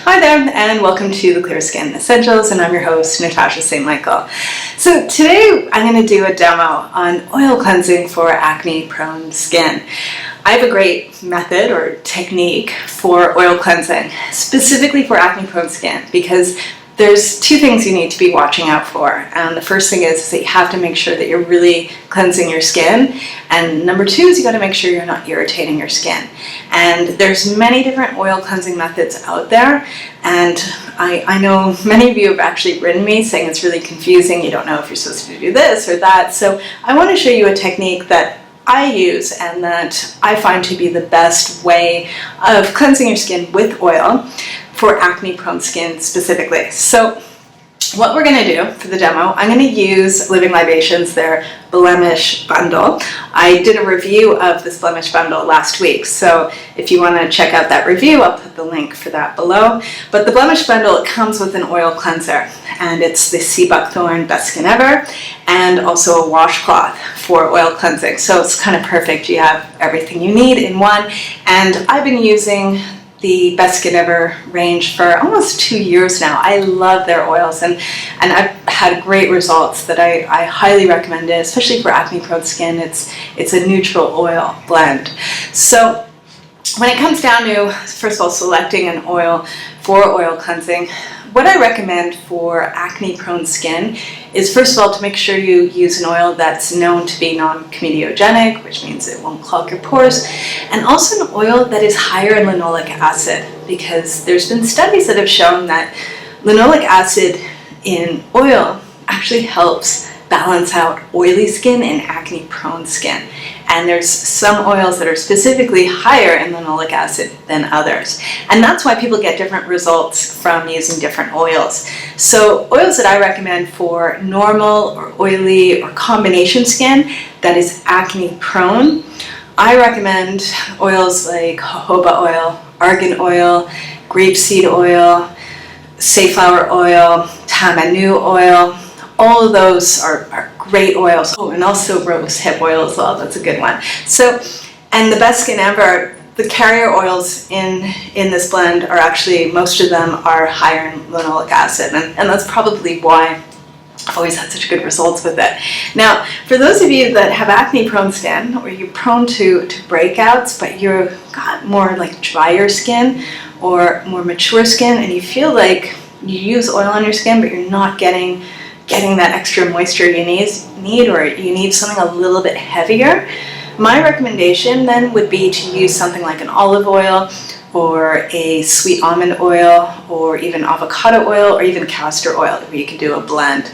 Hi there, and welcome to the Clear Skin Essentials, and I'm your host, Natasha St. Michael. So today I'm going to do a demo on oil cleansing for acne-prone skin. I have a great method or technique for oil cleansing, specifically for acne-prone skin, because there's two things you need to be watching out for. And the first thing is that you have to make sure that you're really cleansing your skin. And number two is you got to make sure you're not irritating your skin. And there's many different oil cleansing methods out there. And I know many of you have actually written me saying it's really confusing. You don't know if you're supposed to do this or that. So I want to show you a technique that I use and that I find to be the best way of cleansing your skin with oil for acne-prone skin specifically. So what we're going to do for the demo, I'm going to use Living Libations, their blemish bundle. I did a review of this blemish bundle last week, so if you want to check out that review, I'll put the link for that below. But the blemish bundle, it comes with an oil cleanser, and it's the Seabuckthorn Best Skin Ever, and also a washcloth for oil cleansing. So it's kind of perfect. You have everything you need in one, and I've been using the Best Skin Ever range for almost 2 years now. I love their oils, and I've had great results that I highly recommend it, especially for acne-prone skin. It's a neutral oil blend. So when it comes down to, first of all, selecting an oil for oil cleansing, what I recommend for acne-prone skin is, first of all, to make sure you use an oil that's known to be non-comedogenic, which means it won't clog your pores, and also an oil that is higher in linoleic acid, because there's been studies that have shown that linoleic acid in oil actually helps balance out oily skin and acne-prone skin. And there's some oils that are specifically higher in linoleic acid than others. And that's why people get different results from using different oils. So oils that I recommend for normal or oily or combination skin that is acne prone, I recommend oils like jojoba oil, argan oil, grapeseed oil, safflower oil, tamanu oil. All of those are great oils. Oh, and also rose hip oil as well. That's a good one. So, and the Best Skin Ever, the carrier oils in this blend are actually, most of them are higher in linoleic acid, and that's probably why I've always had such good results with it. Now, for those of you that have acne-prone skin, or you're prone to breakouts, but you've got more like drier skin or more mature skin, and you feel like you use oil on your skin, but you're not getting that extra moisture you need, or you need something a little bit heavier, my recommendation then would be to use something like an olive oil or a sweet almond oil or even avocado oil or even castor oil, where you can do a blend.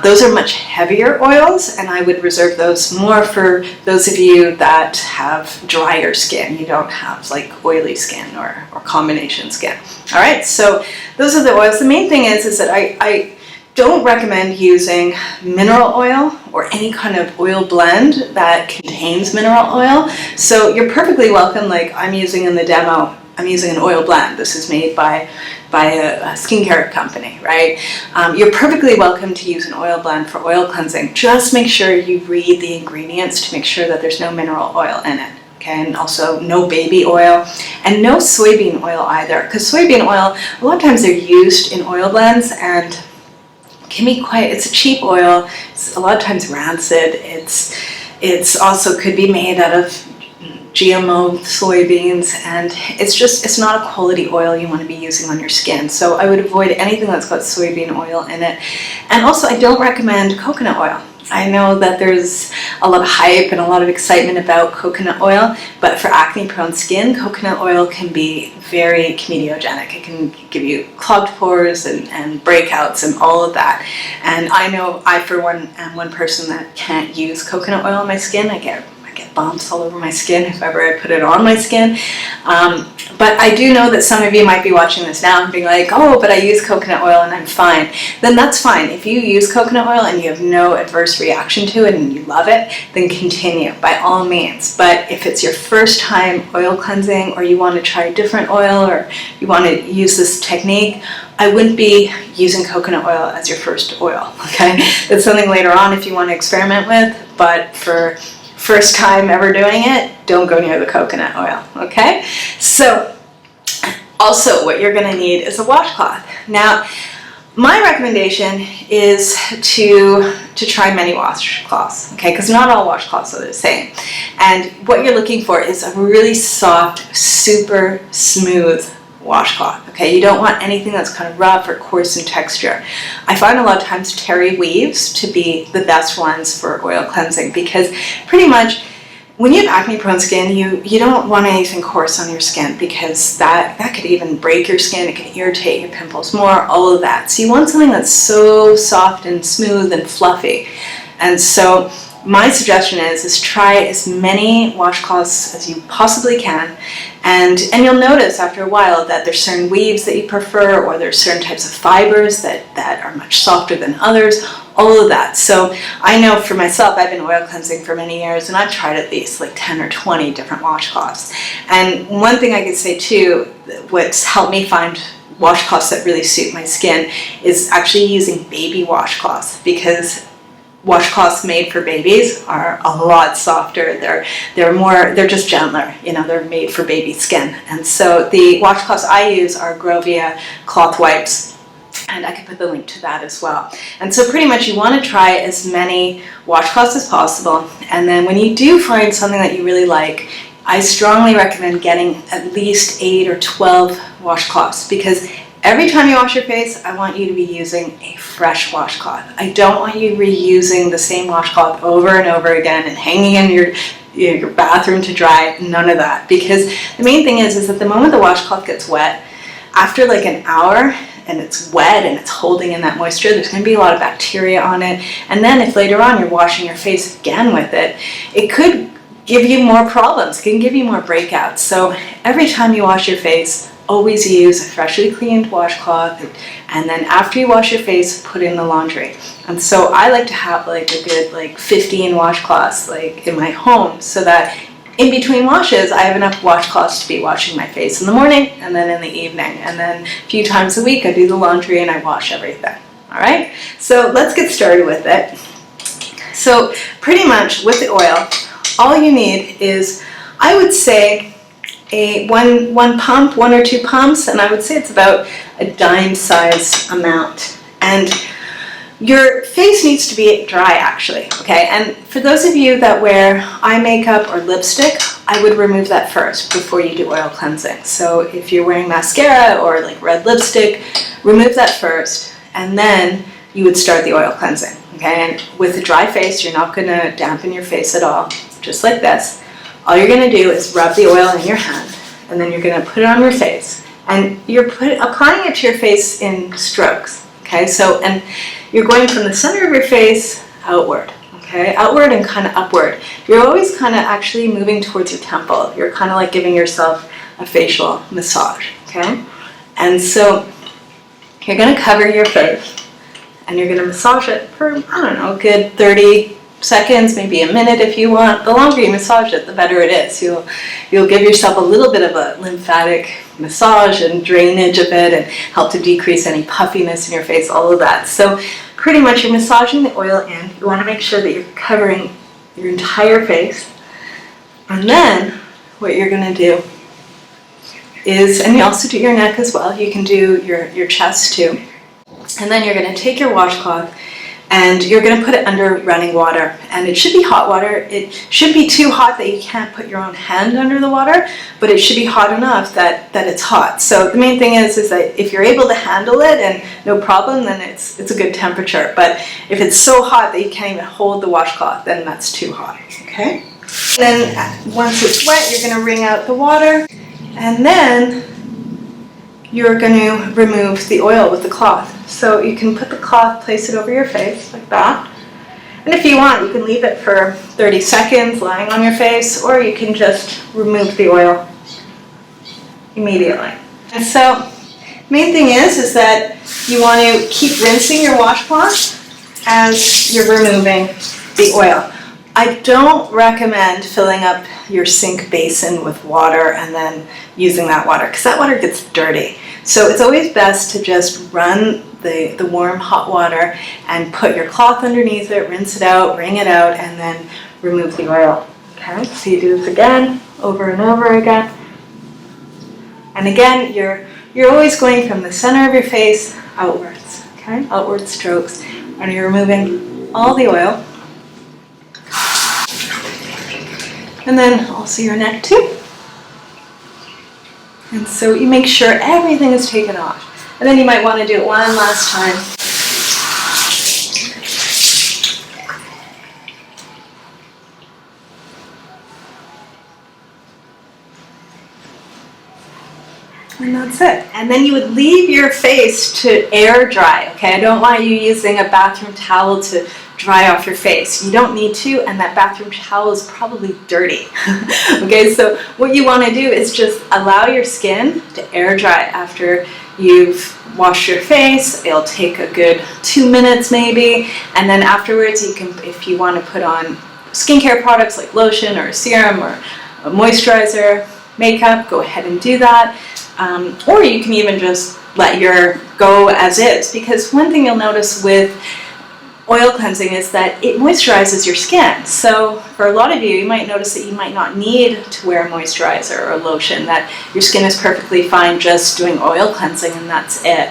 Those are much heavier oils, and I would reserve those more for those of you that have drier skin. You don't have like oily skin or combination skin. All right, so those are the oils. The main thing is that I don't recommend using mineral oil or any kind of oil blend that contains mineral oil. So you're perfectly welcome, like I'm using in the demo, I'm using an oil blend. This is made by a skincare company, right? You're perfectly welcome to use an oil blend for oil cleansing. Just make sure you read the ingredients to make sure that there's no mineral oil in it. Okay, and also no baby oil and no soybean oil either, because soybean oil, a lot of times they're used in oil blends and can be it's a cheap oil. It's a lot of times rancid. It's also could be made out of GMO soybeans, and it's not a quality oil you want to be using on your skin. So I would avoid anything that's got soybean oil in it. And also I don't recommend coconut oil. I know that there's a lot of hype and a lot of excitement about coconut oil, but for acne-prone skin, coconut oil can be very comedogenic. It can give you clogged pores and breakouts and all of that. And I know I, for one, am one person that can't use coconut oil on my skin. I get bumps all over my skin if ever I put it on my skin. But I do know that some of you might be watching this now and being like, oh, but I use coconut oil and I'm fine. Then that's fine. If you use coconut oil and you have no adverse reaction to it and you love it, then continue by all means. But if it's your first time oil cleansing, or you want to try a different oil, or you want to use this technique, I wouldn't be using coconut oil as your first oil, okay? That's something later on if you want to experiment with, but for first time ever doing it, don't go near the coconut oil, okay? So Also, what you're going to need is a washcloth. Now, my recommendation is to try many washcloths, okay? Because not all washcloths are the same. And what you're looking for is a really soft, super smooth washcloth, okay? You don't want anything that's kind of rough or coarse in texture. I find a lot of times terry weaves to be the best ones for oil cleansing, because pretty much when you have acne prone skin, you don't want anything coarse on your skin, because that could even break your skin, it can irritate your pimples more, all of that. So you want something that's so soft and smooth and fluffy. And so my suggestion is try as many washcloths as you possibly can, and you'll notice after a while that there's certain weaves that you prefer, or there's certain types of fibers that are much softer than others, all of that. So I know for myself, I've been oil cleansing for many years, and I've tried at least like 10 or 20 different washcloths. And one thing I could say too, what's helped me find washcloths that really suit my skin is actually using baby washcloths, because washcloths made for babies are a lot softer. They're just gentler, you know, they're made for baby skin. And so the washcloths I use are Grovia cloth wipes, and I can put the link to that as well. And so pretty much you want to try as many washcloths as possible, and then when you do find something that you really like, I strongly recommend getting at least 8 or 12 washcloths, because every time you wash your face, I want you to be using a fresh washcloth. I don't want you reusing the same washcloth over and over again and hanging in your bathroom to dry. None of that. Because the main thing is that the moment the washcloth gets wet, after like an hour, and it's wet and it's holding in that moisture, there's going to be a lot of bacteria on it. And then if later on you're washing your face again with it, it could give you more problems. It can give you more breakouts. So every time you wash your face, always use a freshly cleaned washcloth, and then after you wash your face, put in the laundry. And so I like to have like a good 15 washcloths like in my home, so that in between washes I have enough washcloths to be washing my face in the morning and then in the evening, and then a few times a week I do the laundry and I wash everything. All right, so let's get started with it. So pretty much with the oil, all you need is, I would say, one pump, 1 or 2 pumps, and I would say it's about a dime size amount. And your face needs to be dry, actually, okay? And for those of you that wear eye makeup or lipstick, I would remove that first before you do oil cleansing. So if you're wearing mascara or like red lipstick, remove that first, and then you would start the oil cleansing, okay? And with a dry face, you're not gonna dampen your face at all, just like this. All you're going to do is rub the oil in your hand, and then you're going to put it on your face, and you're applying it to your face in strokes, okay? So, and you're going from the center of your face outward, okay? Outward and kind of upward. You're always kind of actually moving towards your temple. You're kind of like giving yourself a facial massage, okay? And so you're going to cover your face, and you're going to massage it for, I don't know, a good 30 seconds, maybe a minute if you want. The longer you massage it, the better it is. You'll give yourself a little bit of a lymphatic massage and drainage of it, and help to decrease any puffiness in your face, all of that. So pretty much you're massaging the oil in. You want to make sure that you're covering your entire face. And then what you're going to do is, and you also do your neck as well, you can do your chest too. And then you're going to take your washcloth, and you're going to put it under running water, and it should be hot water. It shouldn't be too hot that you can't put your own hand under the water, but it should be hot enough that it's hot. So the main thing is that if you're able to handle it and no problem, then it's a good temperature. But if it's so hot that you can't even hold the washcloth, then that's too hot, okay? And then once it's wet, you're going to wring out the water, and then you're going to remove the oil with the cloth. So you can put the cloth, place it over your face like that. And if you want, you can leave it for 30 seconds lying on your face, or you can just remove the oil immediately. And so main thing is that you want to keep rinsing your washcloth as you're removing the oil. I don't recommend filling up your sink basin with water and then using that water, because that water gets dirty. So it's always best to just run the warm hot water and put your cloth underneath it, rinse it out, wring it out, and then remove the oil. Okay, so you do this again, over and over again. And again, you're always going from the center of your face outwards, okay? Outward strokes. And you're removing all the oil. And then also your neck too. And so you make sure everything is taken off. And then you might want to do it one last time. And that's it. And then you would leave your face to air dry, okay? I don't want you using a bathroom towel to dry off your face. You don't need to, and that bathroom towel is probably dirty. Okay, so what you want to do is just allow your skin to air dry after you've washed your face. It'll take a good 2 minutes maybe, and then afterwards you can, if you want to put on skincare products like lotion or a serum or a moisturizer, makeup, go ahead and do that. Or you can even just let your go as is, because one thing you'll notice with oil cleansing is that it moisturizes your skin. So for a lot of you, you might notice that you might not need to wear a moisturizer or a lotion, that your skin is perfectly fine just doing oil cleansing and that's it.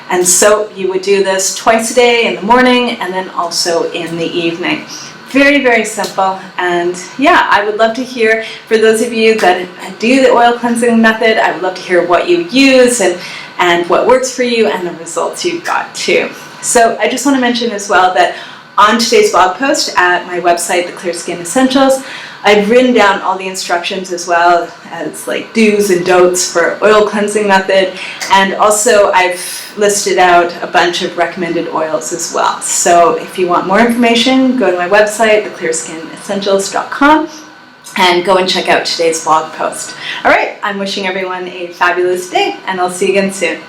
And so you would do this twice a day, in the morning and then also in the evening. Very, very simple. And yeah, I would love to hear, for those of you that do the oil cleansing method, I would love to hear what you use and what works for you and the results you've got too. So I just want to mention as well that on today's blog post at my website, The Clear Skin Essentials, I've written down all the instructions as well as like do's and don'ts for oil cleansing method, and also I've listed out a bunch of recommended oils as well. So if you want more information, go to my website, theclearSkinEssentials.com, and go and check out today's blog post. All right, I'm wishing everyone a fabulous day, and I'll see you again soon.